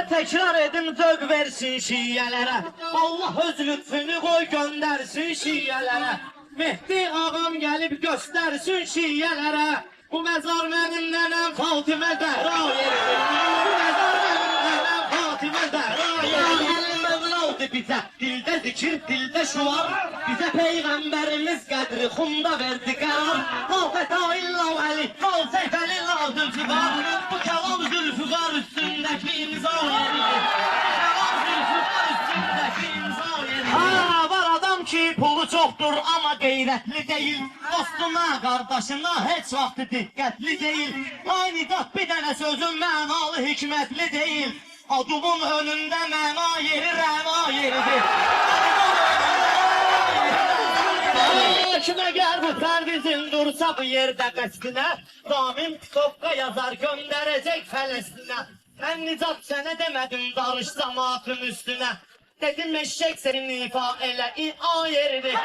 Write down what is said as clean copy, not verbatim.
tekrar edin zövq versin şiiyələrə. Allah öz lütfünü qoy göndərsin şiiyələrə. Mehdi ağam gəlib göstərsin şiiyələrə. Bu məzar mənim nənəm Fatimə Zəhra yeridir. Bu məzar mənim nənəm Fatimə Zəhra yeridir. Mevladı bizə dildə zikir, dildə şuar. Bizə Peyğəmbərimiz qədri xunda verdi qərar. La fəta illa vəli, la seyfəli la zülfüqar. Bu kəlam zülfüqar üstündəki imza yeridir. Bu kəlam zülfüqar üstündəki imza yeridir. Var adam ki pulu çoxdur ama qeyrətli deyil. Dostuna, qardaşına heç vaxtı diqqətli deyil. Aynı qat bir dənə sözün mənalı hikmətli deyil. Adumun önündə məna yeri rəna yeridir. Kimə gəl bu pərvizin dursa bu yerdə qəsdinə. Damim tikopqa yazar göndərəcək Fələstinə. Mən nicat sənə demədim darış zamatın üstünə. Dedim eşək senin ifa elə i a yeridir.